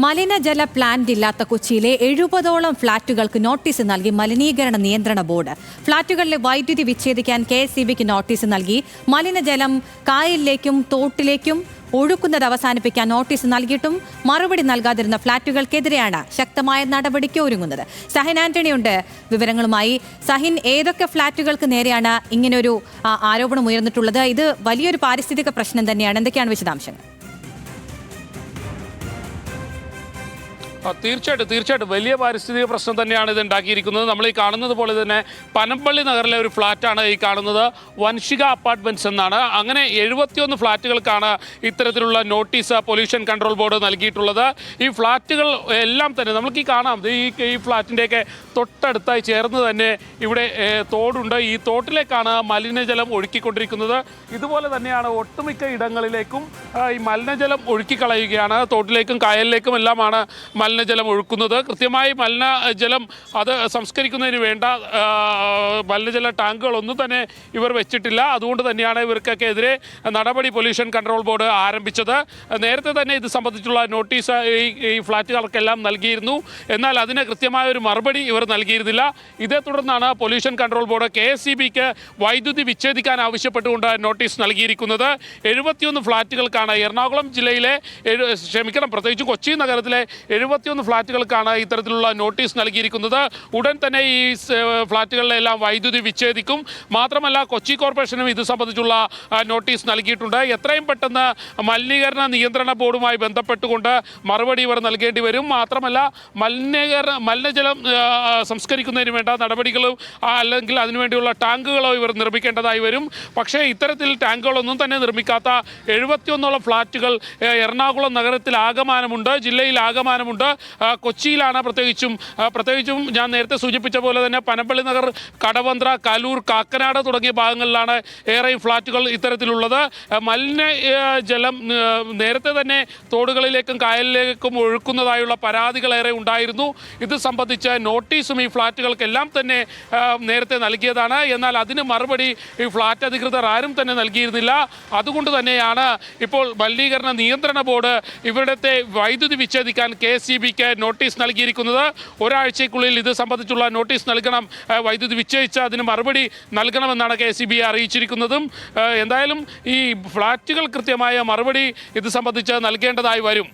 മലിനജല പ്ലാന്റ് ഇല്ലാത്ത കൊച്ചിയിലെ 70ഓളം ഫ്ളാറ്റുകൾക്ക് നോട്ടീസ് നൽകി മലിനീകരണ നിയന്ത്രണ ബോർഡ്. ഫ്ളാറ്റുകളിലെ വൈദ്യുതി വിച്ഛേദിക്കാൻ KSEBക്ക് നോട്ടീസ് നൽകി. മലിനജലം കായലിലേക്കും തോട്ടിലേക്കും ഒഴുക്കുന്നത് അവസാനിപ്പിക്കാൻ നോട്ടീസ് നൽകിയിട്ടും മറുപടി നൽകാതിരുന്ന ഫ്ളാറ്റുകൾക്കെതിരെയാണ് ശക്തമായ നടപടിക്ക് ഒരുങ്ങുന്നത്. സഹിൻ ആന്റണിയുണ്ട് വിവരങ്ങളുമായി. സഹിൻ, ഏതൊക്കെ ഫ്ളാറ്റുകൾക്ക് നേരെയാണ് ഇങ്ങനെയൊരു ആരോപണം ഉയർന്നിട്ടുള്ളത്? ഇത് വലിയൊരു പാരിസ്ഥിതിക പ്രശ്നം തന്നെയാണ്. എന്തൊക്കെയാണ് വിശദാംശങ്ങൾ? തീർച്ചയായിട്ടും വലിയ പാരിസ്ഥിതിക പ്രശ്നം തന്നെയാണ് ഇത് ഉണ്ടാക്കിയിരിക്കുന്നത്. നമ്മൾ ഈ കാണുന്നത് പോലെ തന്നെ പനമ്പള്ളി നഗറിലെ ഒരു ഫ്ലാറ്റാണ് ഈ കാണുന്നത്. വൻഷിക അപ്പാർട്ട്മെന്റ്സ് എന്നാണ്. അങ്ങനെ 71 ഫ്ലാറ്റുകൾക്കാണ് ഇത്തരത്തിലുള്ള നോട്ടീസ് പൊല്യൂഷൻ കൺട്രോൾ ബോർഡ് നൽകിയിട്ടുള്ളത്. ഈ ഫ്ലാറ്റുകൾ എല്ലാം തന്നെ നമുക്ക് ഈ കാണാം. ഈ ഫ്ലാറ്റിൻ്റെയൊക്കെ തൊട്ടടുത്തായി ചേർന്ന് തന്നെ ഇവിടെ തോടുണ്ട്. ഈ തോട്ടിലേക്കാണ് മലിനജലം ഒഴുക്കിക്കൊണ്ടിരിക്കുന്നത്. ഇതുപോലെ തന്നെയാണ് ഒട്ടുമിക്ക ഇടങ്ങളിലേക്കും ഈ മലിനജലം ഒഴുക്കിക്കളയുകയാണ്. തോട്ടിലേക്കും കായലിലേക്കും എല്ലാമാണ് മലിനജലം ഒഴുക്കുന്നത്. കൃത്യമായി മലിനജലം അത് സംസ്കരിക്കുന്നതിന് വേണ്ട മലിനജല ടാങ്കുകളൊന്നും തന്നെ ഇവർ വെച്ചിട്ടില്ല. അതുകൊണ്ട് തന്നെയാണ് ഇവർക്കൊക്കെ എതിരെ നടപടി പൊല്യൂഷൻ കൺട്രോൾ ബോർഡ് ആരംഭിച്ചത്. നേരത്തെ തന്നെ ഇത് സംബന്ധിച്ചുള്ള നോട്ടീസ് ഈ ഫ്ലാറ്റുകൾക്കെല്ലാം നൽകിയിരുന്നു. എന്നാൽ അതിന് കൃത്യമായ ഒരു മറുപടി ഇവർ നൽകിയിരുന്നില്ല. ഇതേ തുടർന്നാണ് പൊല്യൂഷൻ കൺട്രോൾ ബോർഡ് KSEBക്ക് വൈദ്യുതി വിച്ഛേദിക്കാൻ ആവശ്യപ്പെട്ടുകൊണ്ട് നോട്ടീസ് നൽകിയിരിക്കുന്നത്. 71 ഫ്ലാറ്റുകൾക്കാണ് എറണാകുളം ജില്ലയിലെ പ്രത്യേകിച്ച് കൊച്ചി നഗരത്തിലെ 71 ഫ്ലാറ്റുകൾക്കാണ് ഇത്തരത്തിലുള്ള നോട്ടീസ് നൽകിയിരിക്കുന്നത്. ഉടൻ തന്നെ ഈ ഫ്ലാറ്റുകളിലെല്ലാം വൈദ്യുതി വിച്ഛേദിക്കും. മാത്രമല്ല കൊച്ചി കോർപ്പറേഷനും ഇത് സംബന്ധിച്ചുള്ള നോട്ടീസ് നൽകിയിട്ടുണ്ട്. എത്രയും പെട്ടെന്ന് മലിനീകരണ നിയന്ത്രണ ബോർഡുമായി ബന്ധപ്പെട്ടുകൊണ്ട് മറുപടി ഇവർ നൽകേണ്ടി വരും. മാത്രമല്ല മലിനജലം സംസ്കരിക്കുന്നതിന് വേണ്ട നടപടികളും അല്ലെങ്കിൽ അതിനുവേണ്ടിയുള്ള ടാങ്കുകളോ ഇവർ നിർമ്മിക്കേണ്ടതായി വരും. പക്ഷേ ഇത്തരത്തിൽ ടാങ്കുകളൊന്നും തന്നെ നിർമ്മിക്കാത്ത 71ഓളം ഫ്ലാറ്റുകൾ എറണാകുളം നഗരത്തിൽ ആകമാനമുണ്ട്, ജില്ലയിൽ ആകമാനമുണ്ട്. കൊച്ചിയിലാണ് പ്രത്യേകിച്ചും ഞാൻ നേരത്തെ സൂചിപ്പിച്ച പോലെ തന്നെ പനമ്പള്ളി നഗർ, കടവന്ത്ര, കലൂർ, കാക്കനാട് തുടങ്ങിയ ഭാഗങ്ങളിലാണ് ഏറെയും ഫ്ലാറ്റുകൾ ഇത്തരത്തിലുള്ളത്. മലിനജലം നേരത്തെ തന്നെ തോടുകളിലേക്കും കായലിലേക്കും ഒഴുക്കുന്നതായുള്ള പരാതികളേറെ ഉണ്ടായിരുന്നു. ഇത് സംബന്ധിച്ച് നോട്ടീസും ഈ ഫ്ലാറ്റുകൾക്കെല്ലാം തന്നെ നേരത്തെ നൽകിയതാണ്. എന്നാൽ അതിന് മറുപടി ഈ ഫ്ലാറ്റ് അധികൃതർ ആരും തന്നെ നൽകിയിരുന്നില്ല. അതുകൊണ്ട് തന്നെയാണ് ഇപ്പോൾ മലിനീകരണ നിയന്ത്രണ ബോർഡ് ഇവിടുത്തെ വൈദ്യുതി വിച്ഛേദിക്കാൻ KSEBക്ക് നോട്ടീസ് നൽകിയിരിക്കുന്നത്. ഒരാഴ്ചയ്ക്കുള്ളിൽ ഇത് സംബന്ധിച്ചുള്ള നോട്ടീസ് നൽകണം, വൈദ്യുതി വിച്ഛേദിച്ച് അതിന് മറുപടി നൽകണമെന്നാണ് KSEB അറിയിച്ചിരിക്കുന്നതും. എന്തായാലും ഈ ഫ്ലാറ്റുകൾ കൃത്യമായ മറുപടി ഇത് സംബന്ധിച്ച് നൽകേണ്ടതായി വരും.